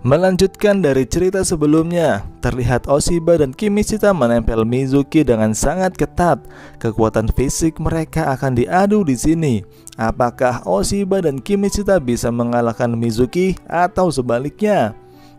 Melanjutkan dari cerita sebelumnya, terlihat Oshiba dan Kimishita menempel Mizuki dengan sangat ketat. Kekuatan fisik mereka akan diadu di sini. Apakah Oshiba dan Kimishita bisa mengalahkan Mizuki atau sebaliknya?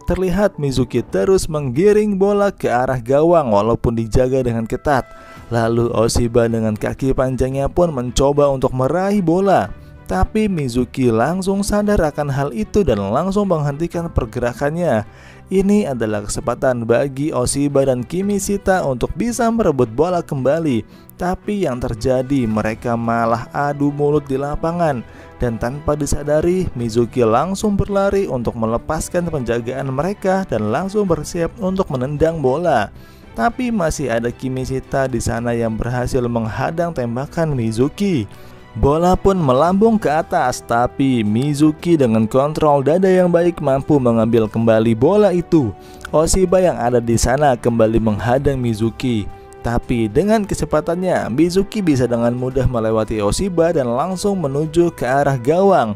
Terlihat Mizuki terus menggiring bola ke arah gawang walaupun dijaga dengan ketat. Lalu Oshiba dengan kaki panjangnya pun mencoba untuk meraih bola. Tapi Mizuki langsung sadar akan hal itu dan langsung menghentikan pergerakannya. Ini adalah kesempatan bagi Oshiba dan Kimishita untuk bisa merebut bola kembali. Tapi yang terjadi, mereka malah adu mulut di lapangan. Dan tanpa disadari, Mizuki langsung berlari untuk melepaskan penjagaan mereka dan langsung bersiap untuk menendang bola. Tapi masih ada Kimishita di sana yang berhasil menghadang tembakan Mizuki. Bola pun melambung ke atas, tapi Mizuki dengan kontrol dada yang baik mampu mengambil kembali bola itu. Oshiba yang ada di sana kembali menghadang Mizuki. Tapi dengan kecepatannya, Mizuki bisa dengan mudah melewati Oshiba dan langsung menuju ke arah gawang.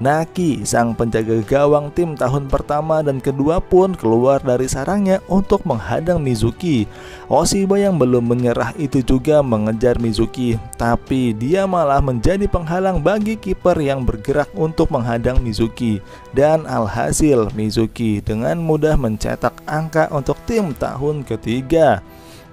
Naki, sang penjaga gawang tim tahun pertama dan kedua pun keluar dari sarangnya untuk menghadang Mizuki. Oshiba yang belum menyerah itu juga mengejar Mizuki, tapi dia malah menjadi penghalang bagi kiper yang bergerak untuk menghadang Mizuki. Dan alhasil Mizuki dengan mudah mencetak angka untuk tim tahun ketiga.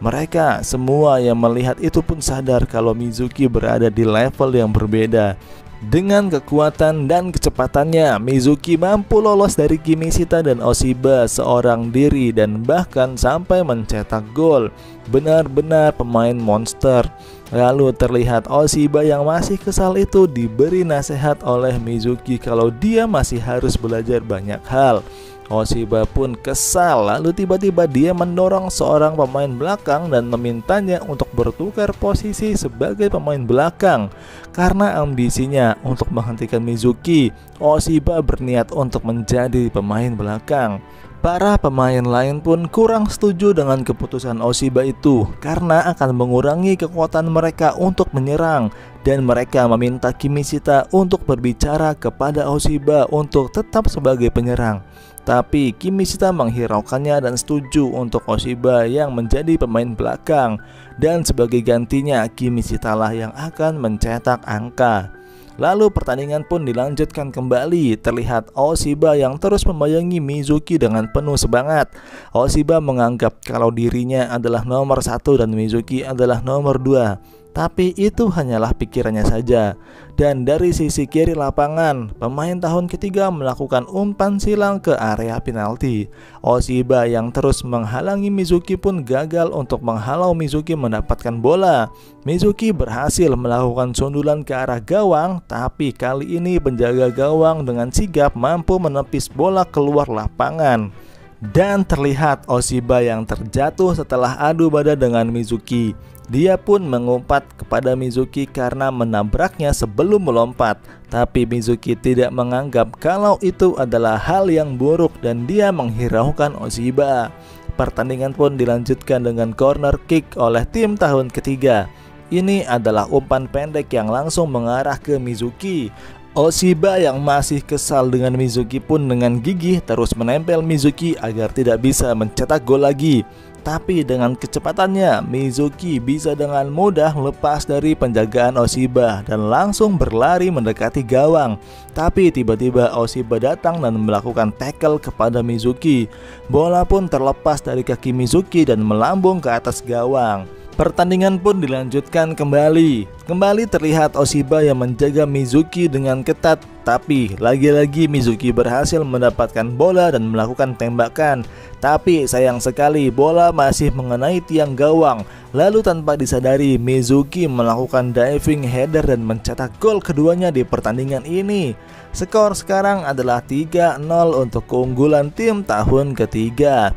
Mereka semua yang melihat itu pun sadar kalau Mizuki berada di level yang berbeda. Dengan kekuatan dan kecepatannya, Mizuki mampu lolos dari Kimishita dan Oshiba seorang diri dan bahkan sampai mencetak gol. Benar-benar pemain monster. Lalu terlihat Oshiba yang masih kesal itu diberi nasihat oleh Mizuki kalau dia masih harus belajar banyak hal. Oshiba pun kesal, lalu tiba-tiba dia mendorong seorang pemain belakang dan memintanya untuk bertukar posisi sebagai pemain belakang. Karena ambisinya untuk menghentikan Mizuki, Oshiba berniat untuk menjadi pemain belakang. Para pemain lain pun kurang setuju dengan keputusan Oshiba itu karena akan mengurangi kekuatan mereka untuk menyerang, dan mereka meminta Kimishita untuk berbicara kepada Oshiba untuk tetap sebagai penyerang. Tapi Kimishita menghiraukannya dan setuju untuk Oshiba yang menjadi pemain belakang, dan sebagai gantinya Kimishita lah yang akan mencetak angka. Lalu pertandingan pun dilanjutkan kembali. Terlihat Oshiba yang terus membayangi Mizuki dengan penuh semangat. Oshiba menganggap kalau dirinya adalah nomor 1 dan Mizuki adalah nomor 2. Tapi itu hanyalah pikirannya saja. Dan dari sisi kiri lapangan, pemain tahun ketiga melakukan umpan silang ke area penalti. Oshiba yang terus menghalangi Mizuki pun gagal untuk menghalau Mizuki mendapatkan bola. Mizuki berhasil melakukan sundulan ke arah gawang, tapi kali ini penjaga gawang dengan sigap mampu menepis bola keluar lapangan. Dan terlihat Oshiba yang terjatuh setelah adu bada dengan Mizuki. Dia pun mengumpat kepada Mizuki karena menabraknya sebelum melompat. Tapi Mizuki tidak menganggap kalau itu adalah hal yang buruk dan dia menghiraukan Oshiba. Pertandingan pun dilanjutkan dengan corner kick oleh tim tahun ketiga. Ini adalah umpan pendek yang langsung mengarah ke Mizuki. Oshiba yang masih kesal dengan Mizuki pun dengan gigih terus menempel Mizuki agar tidak bisa mencetak gol lagi. Tapi dengan kecepatannya, Mizuki bisa dengan mudah lepas dari penjagaan Oshiba dan langsung berlari mendekati gawang. Tapi tiba-tiba Oshiba datang dan melakukan tackle kepada Mizuki. Bola pun terlepas dari kaki Mizuki dan melambung ke atas gawang. Pertandingan pun dilanjutkan kembali. Kembali terlihat Oshiba yang menjaga Mizuki dengan ketat, tapi lagi-lagi Mizuki berhasil mendapatkan bola dan melakukan tembakan. Tapi sayang sekali bola masih mengenai tiang gawang. Lalu tanpa disadari Mizuki melakukan diving header dan mencetak gol keduanya di pertandingan ini. Skor sekarang adalah 3-0 untuk keunggulan tim tahun ketiga.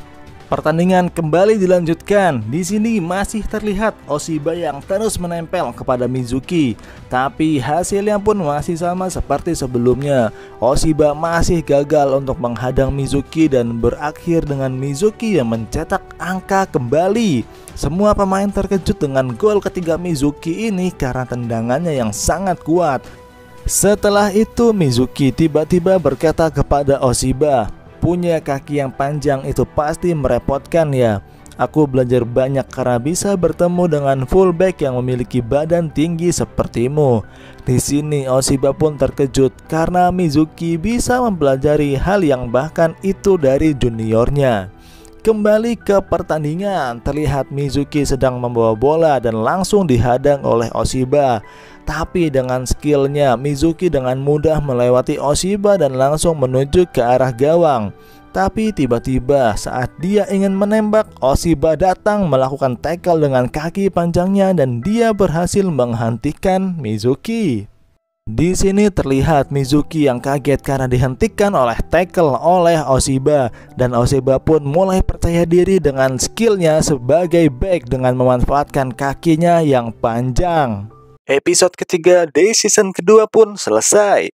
Pertandingan kembali dilanjutkan. Di sini masih terlihat Oshiba yang terus menempel kepada Mizuki, tapi hasilnya pun masih sama seperti sebelumnya. Oshiba masih gagal untuk menghadang Mizuki dan berakhir dengan Mizuki yang mencetak angka kembali. Semua pemain terkejut dengan gol ketiga Mizuki ini karena tendangannya yang sangat kuat. Setelah itu Mizuki tiba-tiba berkata kepada Oshiba, punya kaki yang panjang itu pasti merepotkan ya. Aku belajar banyak karena bisa bertemu dengan fullback yang memiliki badan tinggi sepertimu. Di sini Oshiba pun terkejut karena Mizuki bisa mempelajari hal yang bahkan itu dari juniornya. Kembali ke pertandingan, terlihat Mizuki sedang membawa bola dan langsung dihadang oleh Oshiba. Tapi dengan skillnya, Mizuki dengan mudah melewati Oshiba dan langsung menuju ke arah gawang. Tapi tiba-tiba saat dia ingin menembak, Oshiba datang melakukan tackle dengan kaki panjangnya dan dia berhasil menghentikan Mizuki. Di sini terlihat Mizuki yang kaget karena dihentikan oleh tackle oleh Oshiba, dan Oshiba pun mulai percaya diri dengan skillnya sebagai back dengan memanfaatkan kakinya yang panjang. Episode ketiga dari season kedua pun selesai.